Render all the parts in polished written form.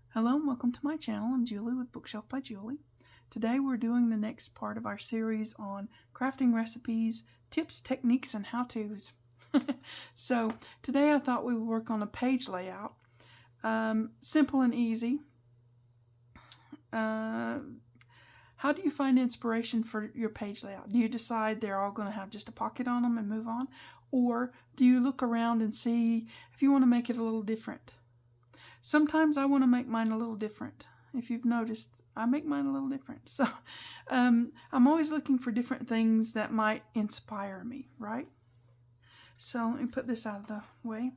Hello and welcome to my channel. I'm Julie with Bookshelf by Julie. Today we're doing the next part of our series on crafting recipes, tips, techniques, and how-tos. So today I thought we would work on a page layout. Simple and easy. How do you find inspiration for your page layout? Do you decide they're all going to have just a pocket on them and move on? Or do you look around and see if you want to make it a little different? Sometimes I want to make mine a little different. If you've noticed, I make mine a little different. So I'm always looking for different things that might inspire me, right? So let me put this out of the way.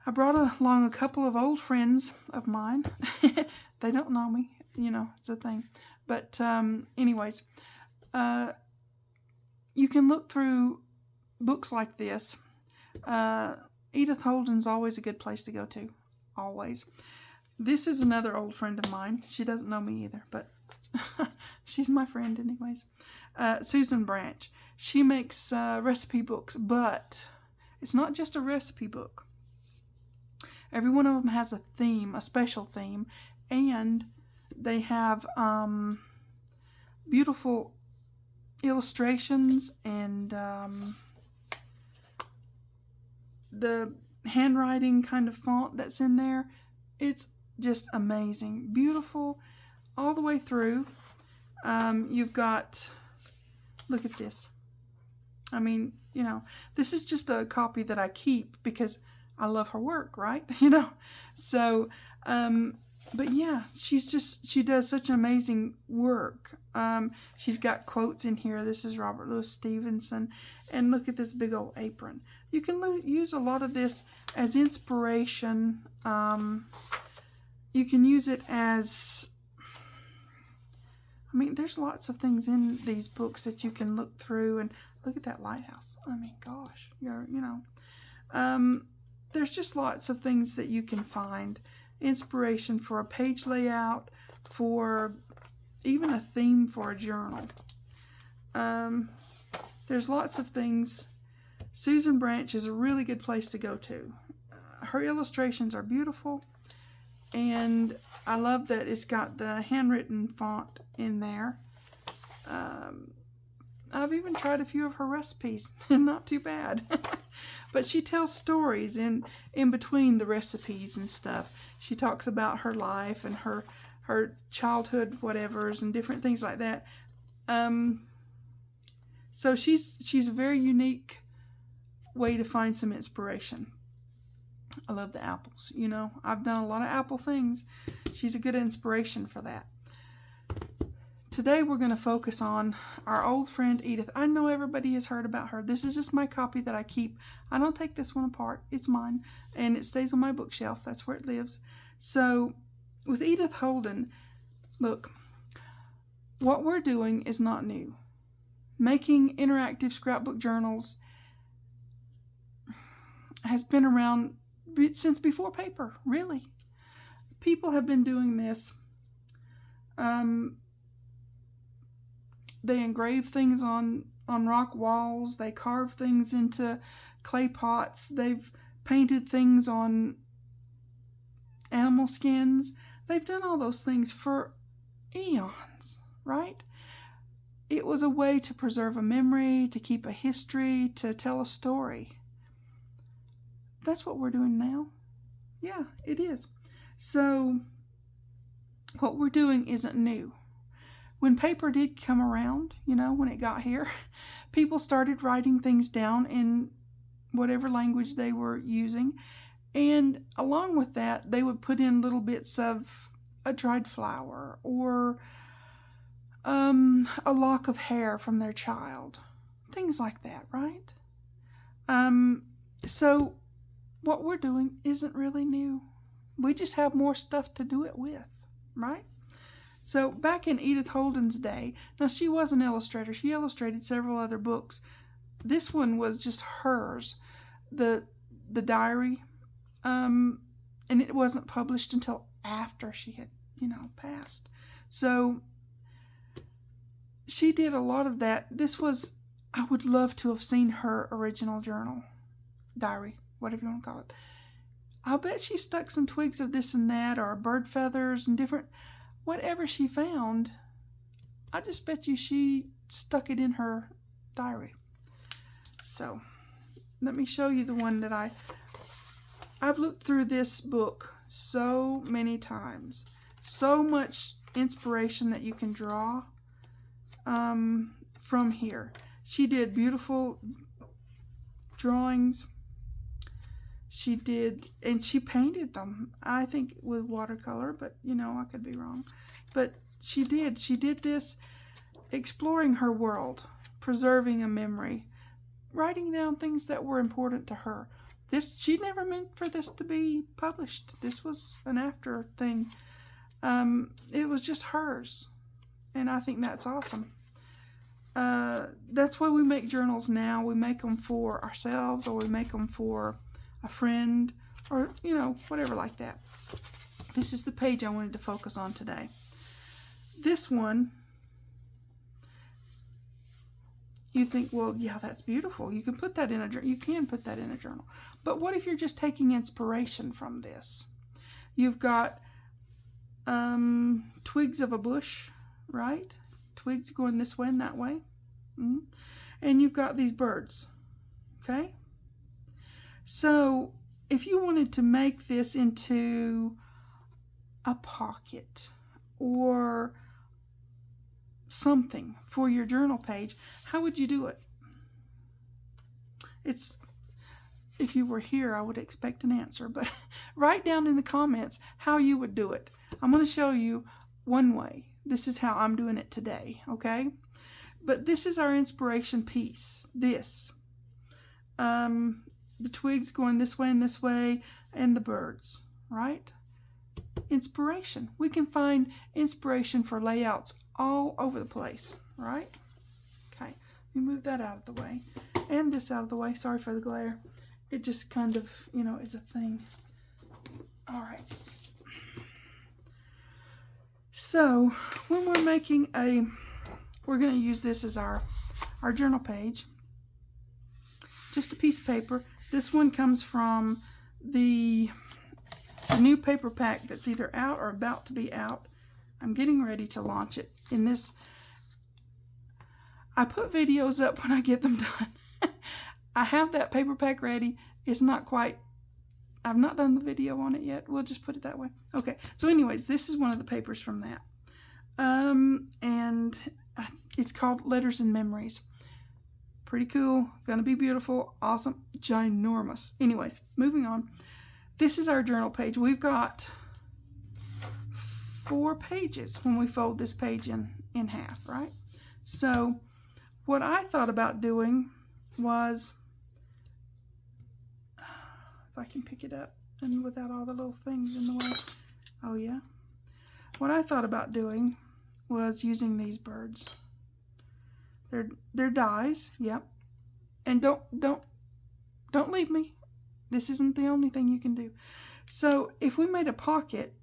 I brought along a couple of old friends of mine. They don't know me, you know, it's a thing. But anyways, you can look through books like this. Edith Holden's always a good place to go to. Always. This is another old friend of mine. She doesn't know me either, but she's my friend anyways. Susan Branch. She makes recipe books, but it's not just a recipe book. Every one of them has a theme, a special theme, and they have beautiful illustrations and the handwriting kind of font that's in there. It's just amazing. Beautiful all the way through. You've got, look at this. I mean, you know, this is just a copy that I keep because I love her work, right? You know, so, but yeah, she does such amazing work. She's got quotes in here. This is Robert Louis Stevenson. And look at this big old apron. You can use a lot of this as inspiration. You can use it as, I mean, there's lots of things in these books that you can look through. And look at that lighthouse. I mean, gosh, you know. There's just lots of things that you can find. Inspiration for a page layout, for even a theme for a journal. There's lots of things. Susan Branch is a really good place to go to. Her illustrations are beautiful, and I love that it's got the handwritten font in there. I've even tried a few of her recipes, and not too bad. But she tells stories in between the recipes and stuff. She talks about her life and her childhood whatevers and different things like that. So she's a very unique way to find some inspiration. I love the apples. You know, I've done a lot of apple things. She's a good inspiration for that. Today we're going to focus on our old friend Edith. I know everybody has heard about her. This is just my copy that I keep. I don't take this one apart. It's mine, and it stays on my bookshelf. That's where it lives. So with Edith Holden, look, what we're doing is not new. Making interactive scrapbook journals has been around since before paper, really. People have been doing this. They engrave things on rock walls. They carve things into clay pots. They've painted things on animal skins. They've done all those things for eons, right? It was a way to preserve a memory, to keep a history, to tell a story. That's what we're doing now. Yeah, it is. So what we're doing isn't new. When paper did come around, you know, when it got here, people started writing things down in whatever language they were using. And along with that, they would put in little bits of a dried flower or a lock of hair from their child. Things like that, right? So what we're doing isn't really new. We just have more stuff to do it with, right? So back in Edith Holden's day, now she was an illustrator. She illustrated several other books. This one was just hers, the diary, and it wasn't published until after she had, you know, passed. So she did a lot of that. This was I would love to have seen her original journal, diary, whatever you want to call it. I'll bet she stuck some twigs of this and that, or bird feathers and different, whatever she found. I just bet you she stuck it in her diary. So let me show you the one that I've looked through this book so many times. So much inspiration that you can draw from here. She did beautiful drawings. She did, and she painted them, I think with watercolor, but you know, I could be wrong. But she did this, exploring her world, preserving a memory, writing down things that were important to her. She never meant for this to be published. This was an after thing. It was just hers, and I think that's awesome. That's why we make journals now. We make them for ourselves, or we make them for a friend, or you know, whatever like that. This is the page I wanted to focus on today. This one, you think, well, yeah, that's beautiful. You can put that in a journal. You can put that in a journal. But what if you're just taking inspiration from this? You've got twigs of a bush, right? Twigs going this way and that way. And you've got these birds, okay? So if you wanted to make this into a pocket or something for your journal page, how would you do it? If you were here, I would expect an answer, but write down in the comments how you would do it. I'm going to show you one way. This is how I'm doing it today, okay? But this is our inspiration piece. This. The twigs going this way, and the birds, right? Inspiration. We can find inspiration for layouts all over the place, right? Okay, let me move that out of the way. And this out of the way. Sorry for the glare. It just kind of, you know, is a thing. All right. So, when we're making we're going to use this as our journal page. Just a piece of paper. This one comes from the new paper pack that's either out or about to be out. I'm getting ready to launch it in this. I put videos up when I get them done. I have that paper pack ready. It's not quite, I've not done the video on it yet. We'll just put it that way. Okay, so anyways, this is one of the papers from that. And it's called Letters and Memories. Pretty cool, gonna be beautiful, awesome, ginormous. Anyways, moving on. This is our journal page. We've got 4 pages when we fold this page in half, right? So what I thought about doing was, if I can pick it up and without all the little things in the way. Oh yeah. What I thought about doing was using these birds. They're dies, yep. And don't leave me. This isn't the only thing you can do. So if we made a pocket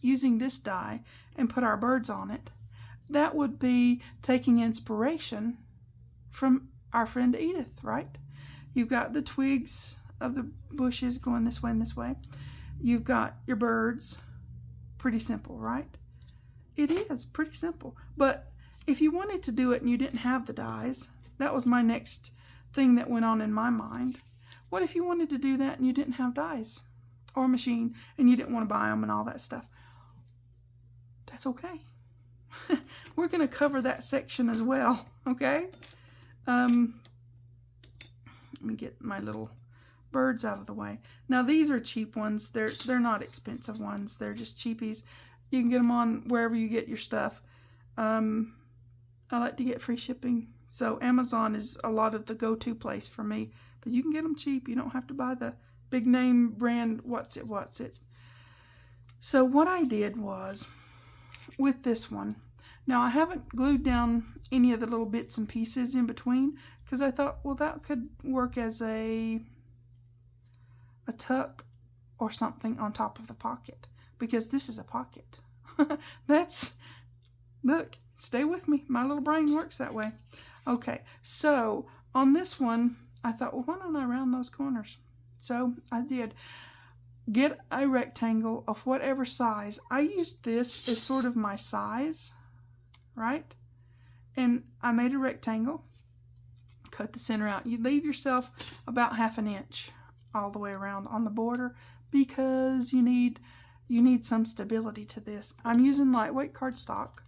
using this die and put our birds on it, that would be taking inspiration from our friend Edith, right? You've got the twigs of the bushes going this way and this way. You've got your birds. Pretty simple, right? It is pretty simple. But if you wanted to do it and you didn't have the dies, that was my next thing that went on in my mind. What if you wanted to do that and you didn't have dies or a machine and you didn't want to buy them and all that stuff? That's okay. We're going to cover that section as well, okay? Let me get my little birds out of the way. Now these are cheap ones. They're not expensive ones. They're just cheapies. You can get them on wherever you get your stuff. I like to get free shipping. So Amazon is a lot of the go-to place for me. But you can get them cheap. You don't have to buy the big name brand what's it. So what I did was, with this one, now I haven't glued down any of the little bits and pieces in between, because I thought, well, that could work as a tuck or something on top of the pocket, because this is a pocket. Look, stay with me. My little brain works that way. Okay, so on this one, I thought, well, why don't I round those corners? So I did. Get a rectangle of whatever size. I used this as sort of my size, right? And I made a rectangle. Cut the center out. You leave yourself about 1/2 inch all the way around on the border because you need some stability to this. I'm using lightweight cardstock.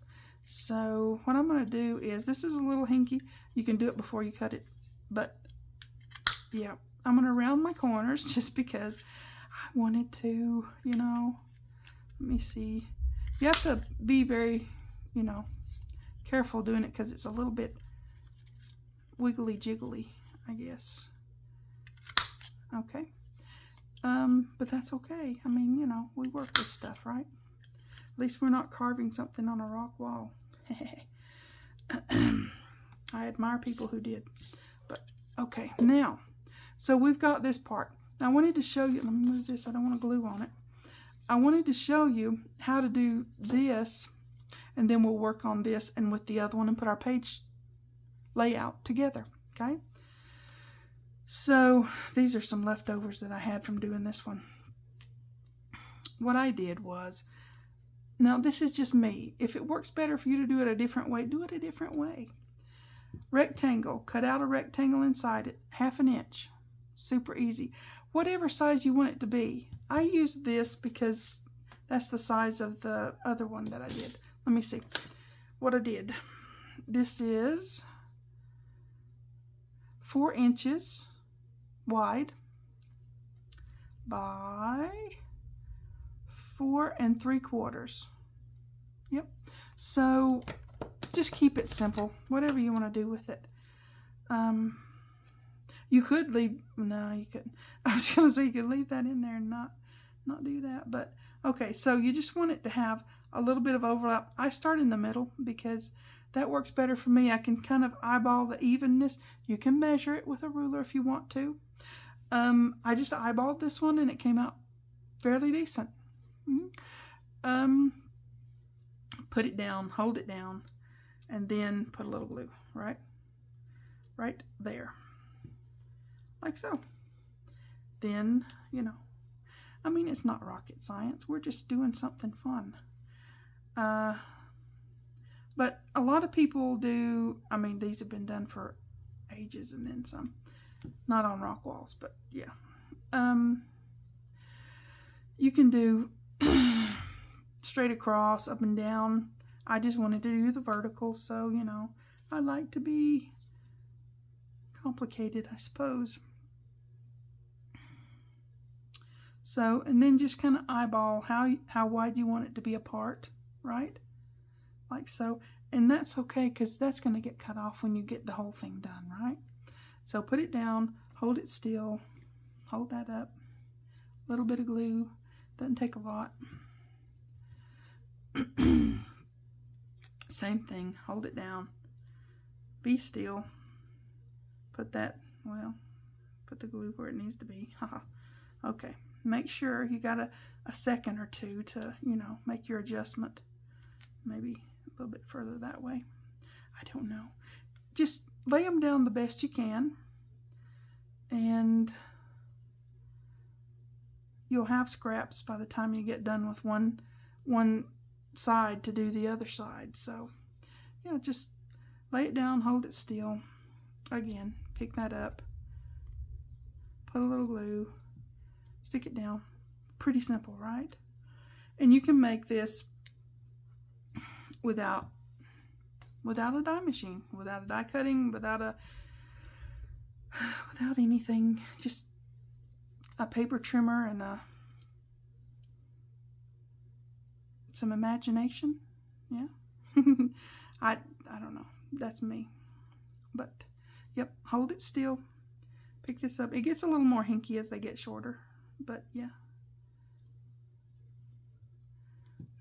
So what I'm going to do is, this is a little hinky. You can do it before you cut it. But yeah, I'm going to round my corners just because I wanted to, you know. Let me see. You have to be very, you know, careful doing it because it's a little bit wiggly jiggly, I guess. Okay. But that's okay. I mean, you know, we work with stuff, right? At least we're not carving something on a rock wall. I admire people who did. But, okay, now, so we've got this part. I wanted to show you, let me move this, I don't want to glue on it. I wanted to show you how to do this, and then we'll work on this and with the other one and put our page layout together, okay? So these are some leftovers that I had from doing this one. What I did was, now this is just me. If it works better for you to do it a different way, do it a different way. Rectangle, cut out a rectangle inside it, 1/2 inch. Super easy. Whatever size you want it to be. I use this because that's the size of the other one that I did. Let me see what I did. This is 4 inches wide by 4 3/4. Yep. So just keep it simple, whatever you want to do with it. You could leave, no, you couldn't. I was going to say you could leave that in there and not do that. But okay, so you just want it to have a little bit of overlap. I start in the middle because that works better for me. I can kind of eyeball the evenness. You can measure it with a ruler if you want to. I just eyeballed this one and it came out fairly decent. Put it down, hold it down, and then put a little glue, right there, like so. Then, you know, I mean, it's not rocket science. We're just doing something fun. But a lot of people do, I mean, these have been done for ages and then some. Not on rock walls, but yeah. You can do straight across, up and down. I just wanted to do the vertical, so, you know, I like to be complicated, I suppose. So, and then just kind of eyeball how wide you want it to be apart, right? Like so. And that's okay, because that's going to get cut off when you get the whole thing done, right? So put it down, hold it still, hold that up, a little bit of glue, doesn't take a lot. Same thing, hold it down, be still, put that, well, put the glue where it needs to be. Okay, make sure you got a second or two to, you know, make your adjustment. Maybe a little bit further that way. I don't know. Just lay them down the best you can, and you'll have scraps by the time you get done with one side to do the other side. So yeah, just lay it down, hold it still. Again, pick that up, put a little glue, stick it down. Pretty simple, right? And you can make this without a die machine, without a die cutting, without anything, just a paper trimmer and some imagination. Yeah. I don't know, that's me. But yep, hold it still, pick this up. It gets a little more hinky as they get shorter, but yeah,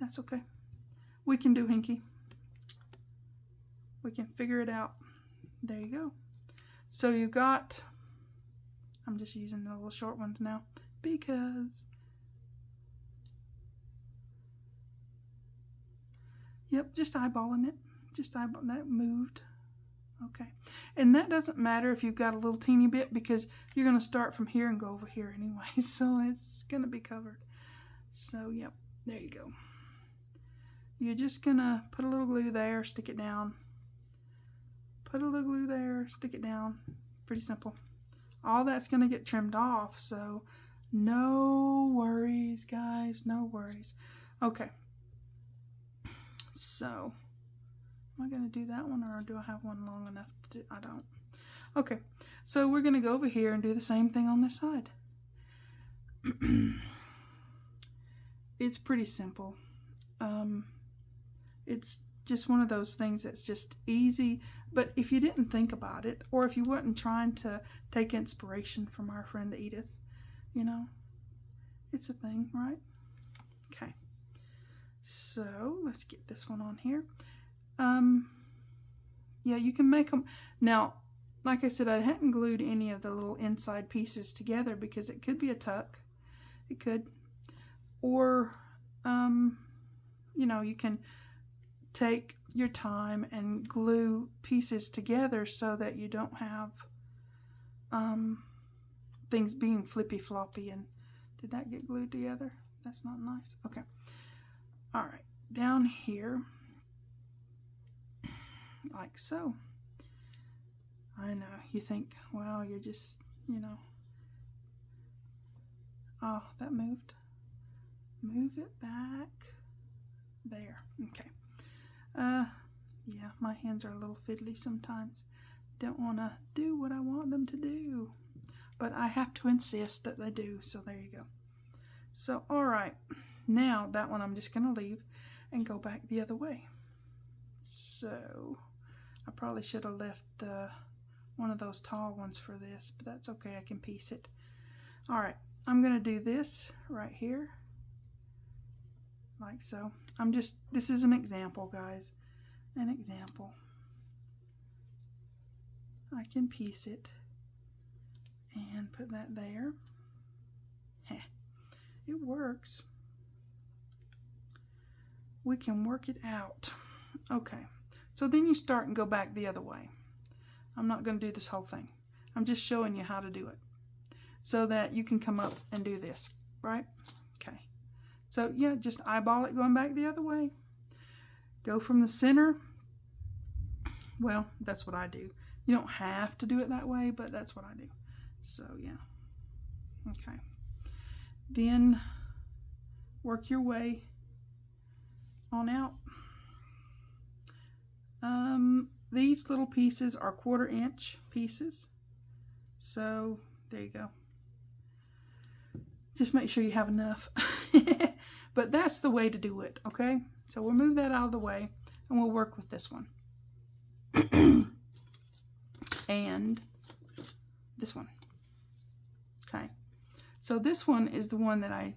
that's okay. We can do hinky. We can figure it out. There you go. So you got, I'm just using the little short ones now because, yep, just eyeballing it. Just eyeball that moved. Okay, and that doesn't matter if you've got a little teeny bit, because you're going to start from here and go over here anyway, so it's going to be covered. So yep, there you go. You're just going to put a little glue there, stick it down. Put a little glue there, stick it down. Pretty simple. All that's going to get trimmed off, so no worries, guys, no worries. Okay, so am I going to do that one, or do I have one long enough to do? I don't. Okay, so we're going to go over here and do the same thing on this side. It's pretty simple. It's just one of those things that's just easy, but if you didn't think about it, or if you weren't trying to take inspiration from our friend Edith, you know, it's a thing, right? Okay, so let's get this one on here. Yeah, you can make them. Now, like I said, I hadn't glued any of the little inside pieces together because it could be a tuck. It could. Or, you know, you can take your time and glue pieces together so that you don't have things being flippy floppy. And did that get glued together? That's not nice. Okay. All right. Down here, like so. I know, you think, well, you're just, you know. Oh, that moved. Move it back. There. Okay. Yeah, my hands are a little fiddly sometimes. Don't want to do what I want them to do. But I have to insist that they do, so there you go. So, all right. Now, that one I'm just going to leave and go back the other way. So, I probably should have left one of those tall ones for this, but that's okay. I can piece it. All right. I'm going to do this right here. Like so. This is an example, guys. An example. I can piece it and put that there. Heh. It works. We can work it out. Okay. So then you start and go back the other way. I'm not going to do this whole thing. I'm just showing you how to do it so that you can come up and do this, right? Okay. So yeah, just eyeball it going back the other way. Go from the center. Well, that's what I do. You don't have to do it that way, but that's what I do. So yeah. Okay. Then work your way on out. These little pieces are 1/4 inch pieces. So there you go. Just make sure you have enough. But that's the way to do it, okay? So we'll move that out of the way and we'll work with this one. And this one. Okay. So this one is the one that I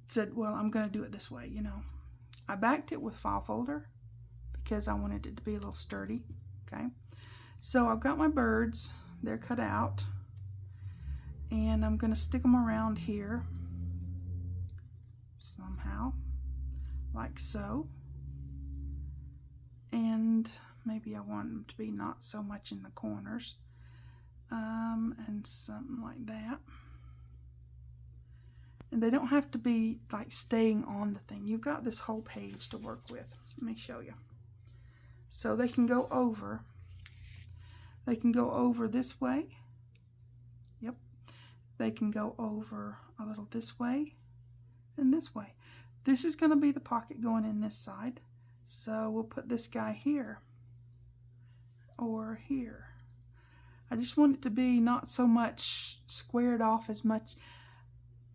said, well, I'm going to do it this way, you know. I backed it with file folder because I wanted it to be a little sturdy, okay? So I've got my birds. They're cut out. And I'm going to stick them around here somehow, like so. And maybe I want them to be not so much in the corners, and something like that. And they don't have to be like staying on the thing. You've got this whole page to work with. Let me show you. So they can go over. They can go over this way. Yep. They can go over a little this way and this way. This is going to be the pocket going in this side. So we'll put this guy here or here. I just want it to be not so much squared off as much.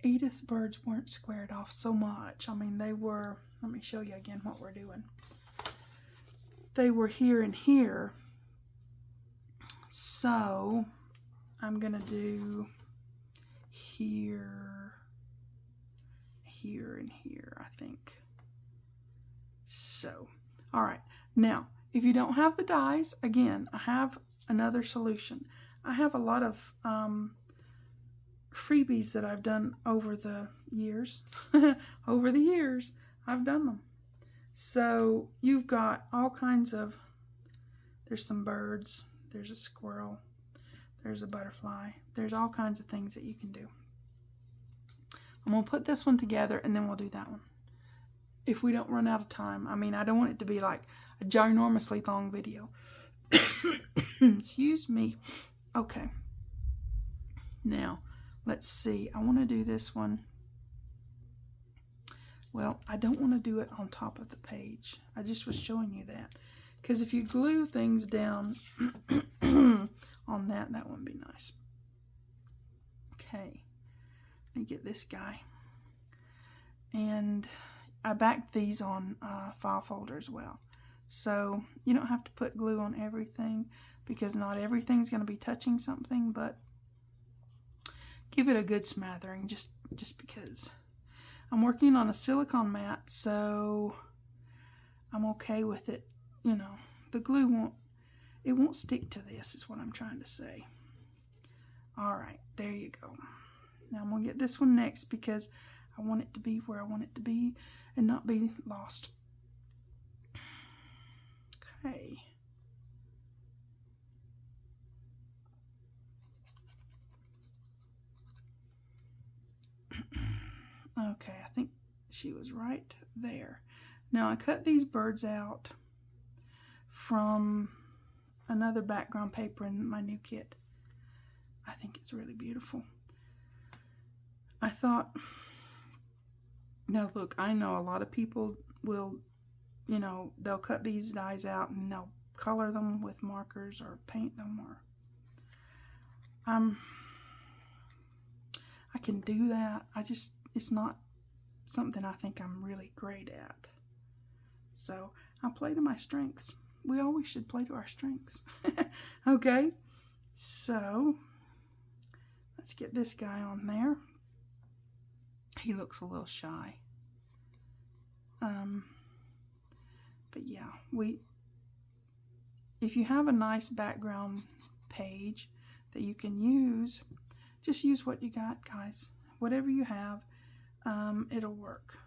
Edith's birds weren't squared off so much. I mean, they were, let me show you again what we're doing. They were here and here. So I'm going to do here, here, and here, I think. So, all right. Now, if you don't have the dies, again, I have another solution. I have a lot of freebies that I've done over the years. Over the years, I've done them. So you've got all kinds of There's some birds. There's a squirrel. There's a butterfly. There's all kinds of things that you can do. I'm going to put this one together and then we'll do that one. If we don't run out of time. I mean, I don't want it to be like a ginormously long video. Excuse me. Okay. Now, let's see. I want to do this one. Well, I don't want to do it on top of the page. I just was showing you that. Because if you glue things down on that, that wouldn't be nice. Okay. Let me get this guy. And I backed these on file folder as well. So you don't have to put glue on everything because not everything's going to be touching something, but give it a good smattering just because. I'm working on a silicone mat, so I'm okay with it. You know, the glue won't stick to this is what I'm trying to say. All right, there you go. Now I'm going to get this one next because I want it to be where I want it to be and not be lost. Okay. Okay, I think she was right there. Now I cut these birds out from another background paper in my new kit. I think it's really beautiful. I thought, now look, I know a lot of people will, you know, they'll cut these dies out and they'll color them with markers or paint them, or I can do that. It's not something I think I'm really great at. So I play to my strengths. We always should play to our strengths. Okay, so let's get this guy on there. He looks a little shy. But yeah, if you have a nice background page that you can use, just use what you got, guys. Whatever you have, it'll work.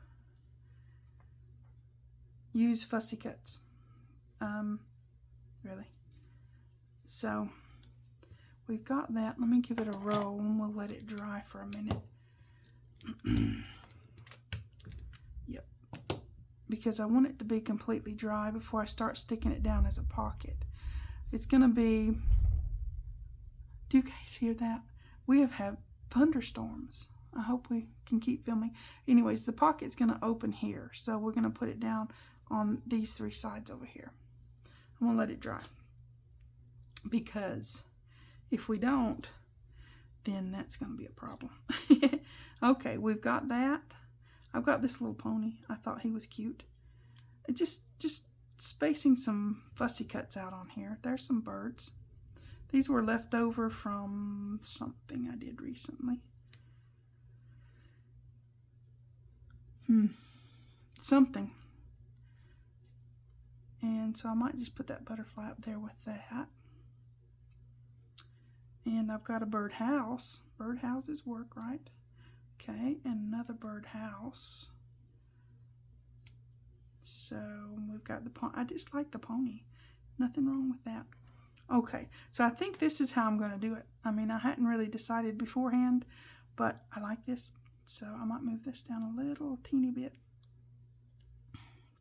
Use fussy cuts. Really. So we've got that. Let me give it a roll and we'll let it dry for a minute. Yep. Because I want it to be completely dry before I start sticking it down as a pocket. It's going to be... Do you guys hear that? We have had thunderstorms. I hope we can keep filming. Anyways, the pocket's going to open here. So we're going to put it down on these three sides over here. I'm going to let it dry. Because if we don't, then that's going to be a problem. Okay, we've got that. I've got this little pony. I thought he was cute. Just spacing some fussy cuts out on here. There's some birds. These were left over from something I did recently. Something. And so I might just put that butterfly up there with that. And I've got a birdhouse. Birdhouses work, right? Okay, and another birdhouse. So we've got the pony. I just like the pony. Nothing wrong with that. Okay, so I think this is how I'm going to do it. I mean, I hadn't really decided beforehand, but I like this. So I might move this down a little teeny bit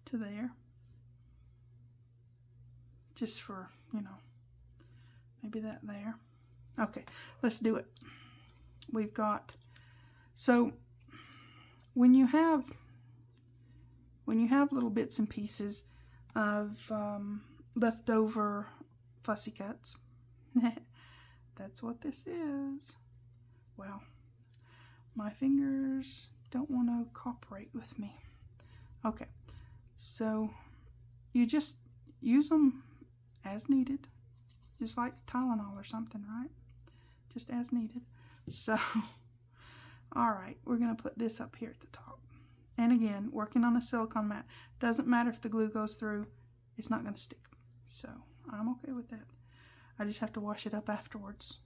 to there. Just for, you know, maybe that there. Okay, let's do it. We've got, so when you have little bits and pieces of leftover fussy cuts, that's what this is. Well, my fingers don't want to cooperate with me. Okay, so you just use them as needed, just like Tylenol or something, right? Just as needed. So, all right, we're going to put this up here at the top. And again, working on a silicone mat. Doesn't matter if the glue goes through, it's not going to stick. So, I'm okay with that. I just have to wash it up afterwards.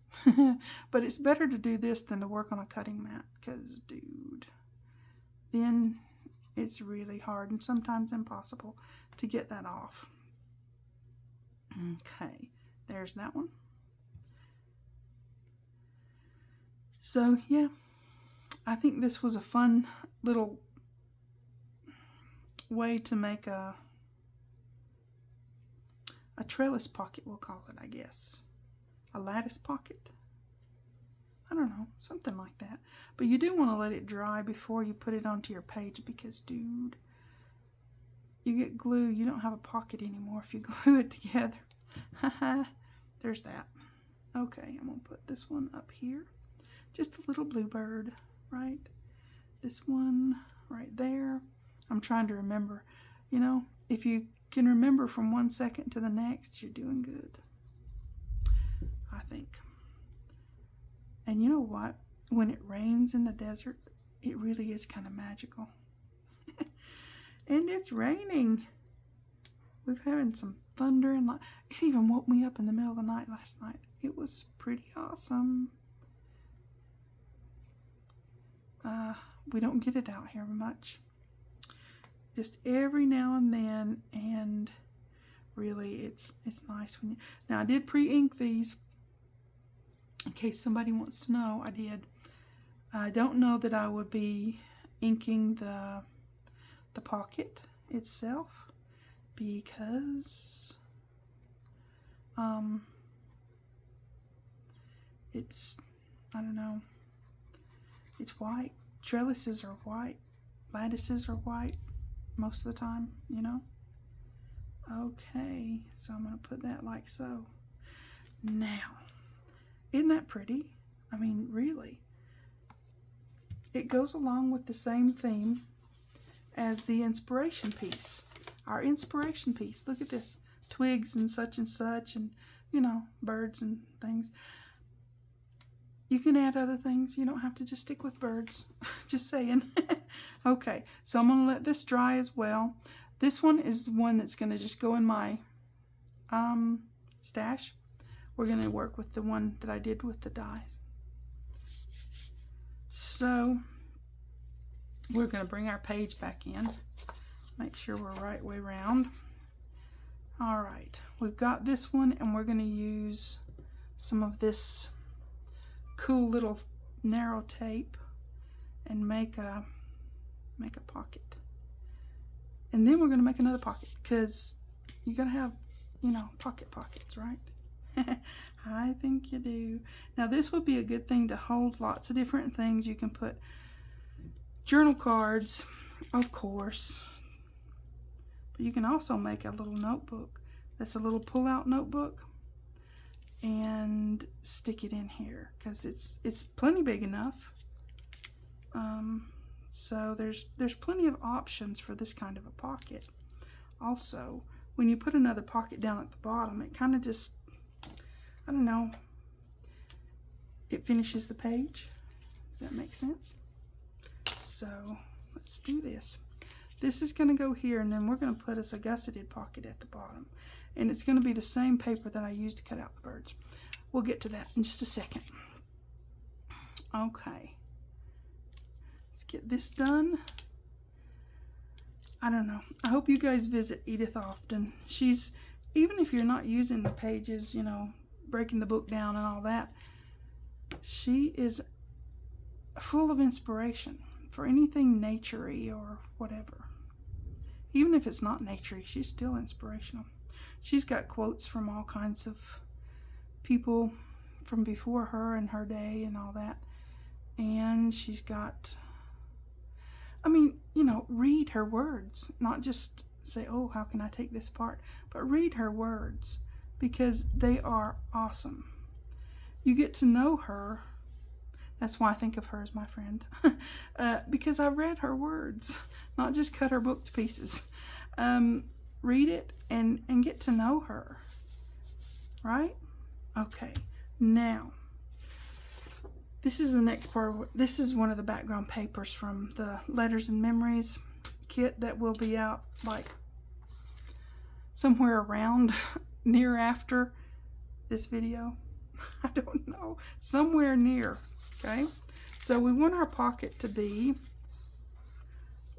But it's better to do this than to work on a cutting mat, because, dude, then it's really hard and sometimes impossible to get that off. Okay, there's that one. So yeah, I think this was a fun little way to make a trellis pocket, we'll call it, I guess. A lattice pocket. I don't know, something like that. But you do want to let it dry before you put it onto your page because, dude, you get glue, you don't have a pocket anymore if you glue it together. Haha, there's that. Okay, I'm going to put this one up here. Just a little bluebird, right? This one right there. I'm trying to remember. You know, if you can remember from 1 second to the next, you're doing good, I think. And you know what? When it rains in the desert, it really is kind of magical. And it's raining. We've having some thunder and light. It even woke me up in the middle of the night last night. It was pretty awesome. We don't get it out here much. Just every now and then, and really it's nice when you... Now I did pre-ink these. In case somebody wants to know, I did. I don't know that I would be inking the pocket itself because it's, I don't know, it's white. Trellises are white. Lattices are white most of the time, you know. Okay, so I'm going to put that like so. Now, isn't that pretty? I mean, really. It goes along with the same theme as the inspiration piece. Our inspiration piece. Look at this. Twigs and, and you know, birds and things. You can add other things. You don't have to just stick with birds. Just saying. Okay, so I'm going to let this dry as well. This one is the one that's going to just go in my stash. We're going to work with the one that I did with the dies. So we're going to bring our page back in. Make sure we're right way around. All right, we've got this one, and we're going to use some of this cool little narrow tape and make a pocket. And then we're going to make another pocket because you got to have, you know, pockets, right? I think you do. Now this would be a good thing to hold lots of different things. You can put journal cards, of course, but you can also make a little notebook. That's a little pull-out notebook, and stick it in here because it's plenty big enough. So there's plenty of options for this kind of a pocket. Also, when you put another pocket down at the bottom, it kind of just, I don't know, it finishes the page. Does that make sense? So let's do this. This is going to go here, and then we're going to put us a gusseted pocket at the bottom. And it's going to be the same paper that I used to cut out the birds. We'll get to that in just a second. Okay. Let's get this done. I don't know. I hope you guys visit Edith often. She's, even if you're not using the pages, you know, breaking the book down and all that, she is full of inspiration for anything nature-y or whatever. Even if it's not nature-y, she's still inspirational. She's got quotes from all kinds of people from before her and her day and all that. And she's got, I mean, you know, read her words. Not just say, oh, how can I take this part? But read her words because they are awesome. You get to know her. That's why I think of her as my friend. Because I read her words, not just cut her book to pieces. Read it and get to know her, right? Okay, now this is the next part. This is one of the background papers from the Letters and Memories kit that will be out like somewhere around near after this video. I don't know, somewhere near. Okay, so we want our pocket to be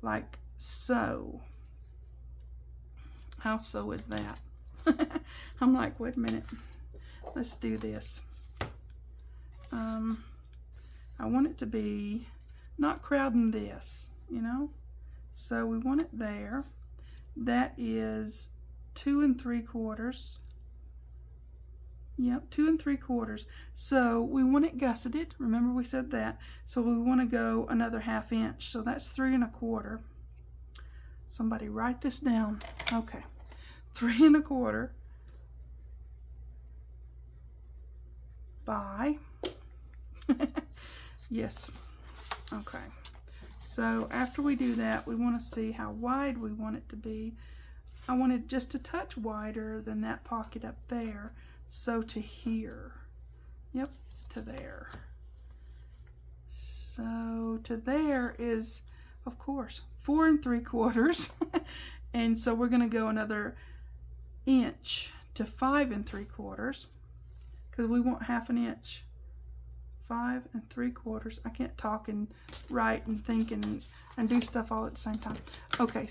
like so. How so is that? I'm like, wait a minute. Let's do this. I want it to be not crowding this, you know? So we want it there. That is 2 3/4. Yep, 2 3/4. So we want it gusseted. Remember we said that. So we want to go another 1/2 inch. So that's 3 1/4. Somebody write this down. Okay, 3 1/4 by yes. Okay. So after we do that, we want to see how wide we want it to be. I want it just a touch wider than that pocket up there. So to here. Yep, to there. So to there is, of course, 4 3/4. And so we're going to go another inch to 5 3/4 because we want 1/2 inch. 5 3/4. I can't talk and write and think and do stuff all at the same time. Okay,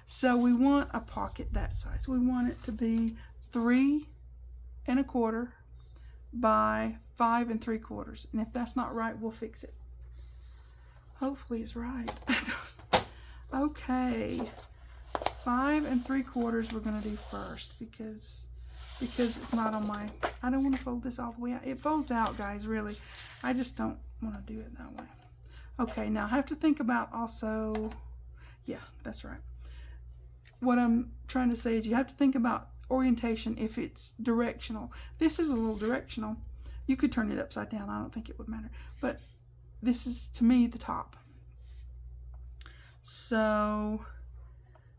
so we want a pocket that size. We want it to be 3 1/4 by 5 3/4. And if that's not right, we'll fix it. Hopefully it's right. Okay, 5 3/4 we're gonna do first because it's not on my, I don't want to fold this all the way out. It folds out, guys, really. I just don't want to do it that way. Okay, now I have to think about also, yeah, that's right. What I'm trying to say is you have to think about orientation if it's directional. This is a little directional. You could turn it upside down. I don't think it would matter. But this is, to me, the top. So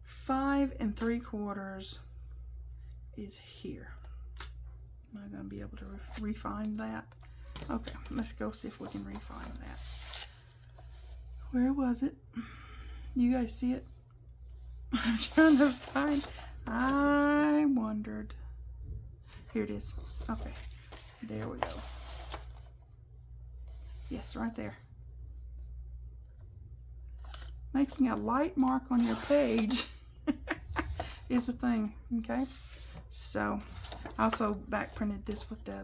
5 3/4 is here. Am I going to be able to refine that? Okay, let's go see if we can refine that. Where was it? You guys see it? I'm trying to find. I wondered. Here it is. Okay, there we go. Yes, right there. Making a light mark on your page is a thing, okay? So I also back printed this with the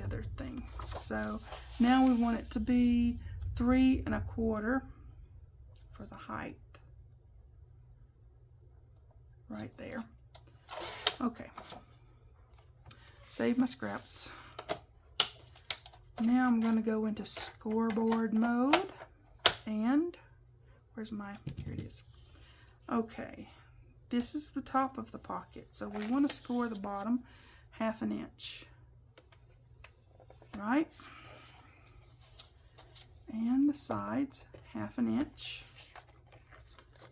other thing. So now we want it to be 3 1/4 for the height. Right there. Okay. Save my scraps. Now I'm going to go into scoreboard mode. And where's my, here it is. Okay. This is the top of the pocket. So we want to score the bottom 1/2 inch. Right? And the sides 1/2 inch.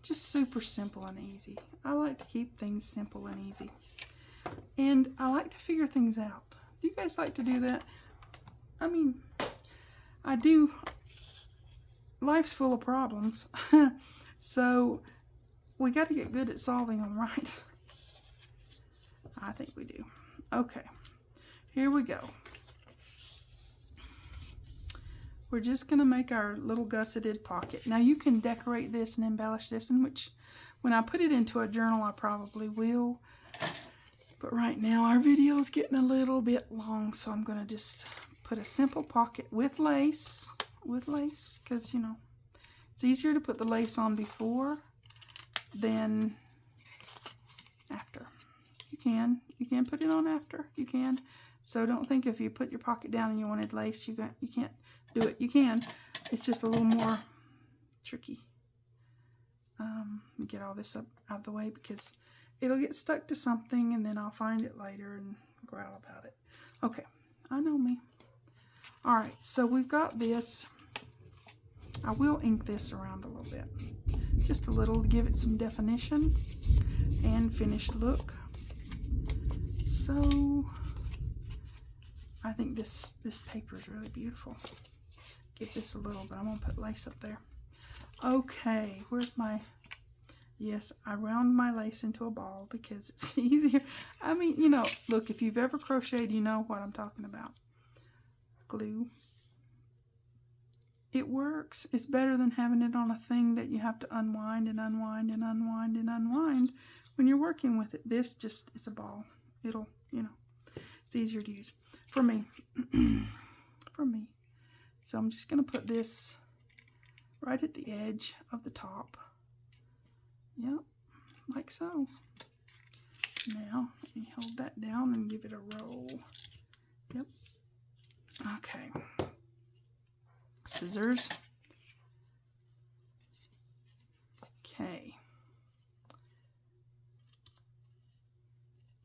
Just super simple and easy. I like to keep things simple and easy. And I like to figure things out. Do you guys like to do that? I mean, I do. Life's full of problems. So we got to get good at solving them, right? I think we do. Okay, here we go. We're just going to make our little gusseted pocket. Now you can decorate this and embellish this, in which when I put it into a journal I probably will. But right now our video is getting a little bit long, so I'm going to just put a simple pocket with lace. Because, you know, it's easier to put the lace on before than after. You can put it on after. You can. So don't think if you put your pocket down and you wanted lace, you can't do it. You can. It's just a little more tricky. Let me get all this up out of the way because it'll get stuck to something and then I'll find it later and growl about it. Okay, I know me. All right, so we've got this. I will ink this around a little bit, just a little to give it some definition and finished look. So I think this paper is really beautiful. Give this a little, but I'm gonna put lace up there. Okay, where's my, yes, I round my lace into a ball because it's easier. I mean, you know, look, if you've ever crocheted, you know what I'm talking about. Glue. It works. It's better than having it on a thing that you have to unwind and unwind and unwind and unwind when you're working with it, this just is a ball. It'll, you know, it's easier to use for me. For me. So I'm just going to put this right at the edge of the top. Yep, like so. Now, let me hold that down and give it a roll. Yep. Okay. Scissors. Okay.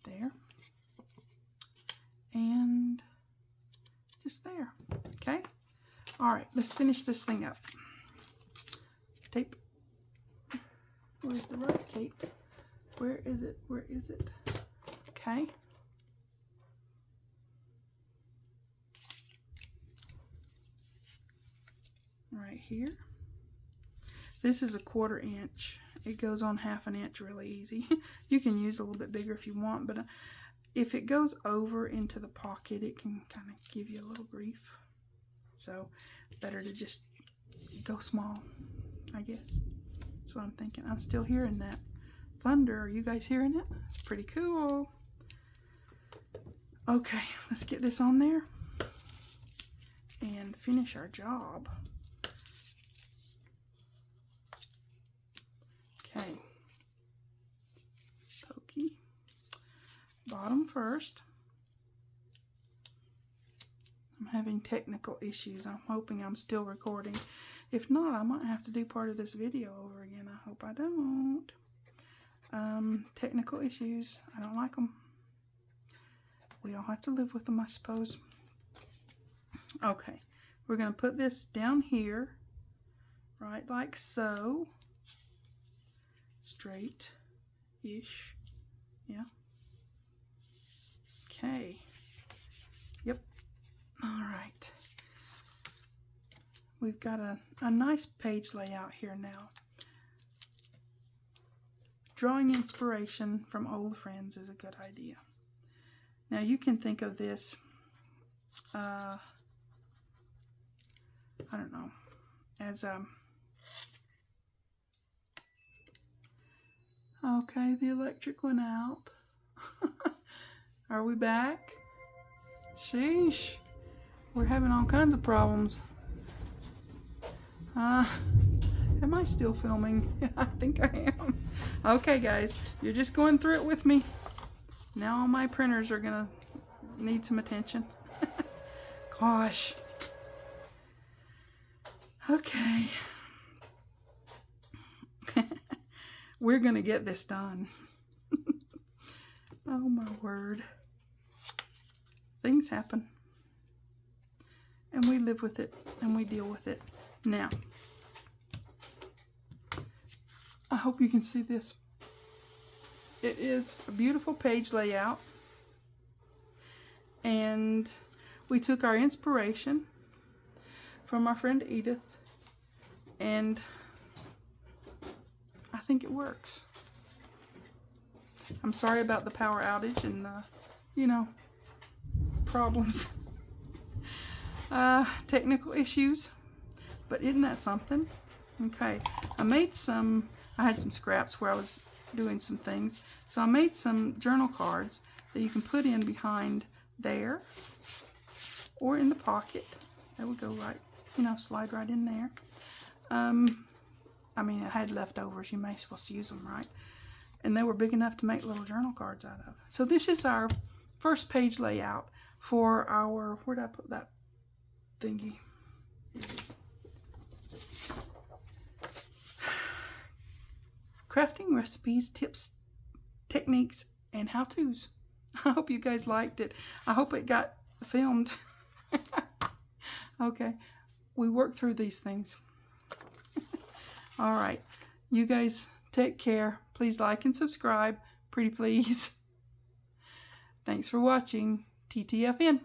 There. And just there. Okay. All right, let's finish this thing up. Tape. Where's the right tape? Where is it? Where is it? Okay. Right here. This is a 1/4 inch. It goes on 1/2 inch really easy. You can use a little bit bigger if you want, but if it goes over into the pocket, it can kind of give you a little grief. So better to just go small, I guess. That's what I'm thinking. I'm still hearing that thunder. Are you guys hearing it? It's pretty cool. Okay, let's get this on there and finish our job. Okay. Pokey. Bottom first. I'm having technical issues. I'm hoping I'm still recording. If not, I might have to do part of this video over again. I hope I don't. Technical issues. I don't like them. We all have to live with them, I suppose. Okay. We're going to put this down here. Right like so. Straight-ish. Yeah. Okay. Yep. All right. We've got a nice page layout here now. Drawing inspiration from old friends is a good idea. Now you can think of this, I don't know, as okay, the electric went out. Are we back? Sheesh. We're having all kinds of problems. Am I still filming? I think I am. Okay, guys, you're just going through it with me. Now all my printers are gonna need some attention. Gosh. Okay. We're gonna get this done. Oh my word. Things happen. And we live with it and we deal with it. Now, I hope you can see this. It is a beautiful page layout. And we took our inspiration from our friend Edith. And I think it works. I'm sorry about the power outage and the, you know, problems. Technical issues. But isn't that something? Okay. I had some scraps where I was doing some things. So I made some journal cards that you can put in behind there or in the pocket. That would go right, you know, slide right in there. I mean, I had leftovers. You may supposed to use them, right? And they were big enough to make little journal cards out of. So this is our first page layout for our, where did I put that thingy? Here it is. Crafting recipes, tips, techniques, and how-tos. I hope you guys liked it. I hope it got filmed. Okay, we work through these things. All right, you guys take care. Please like and subscribe. Pretty please. Thanks for watching. TTFN.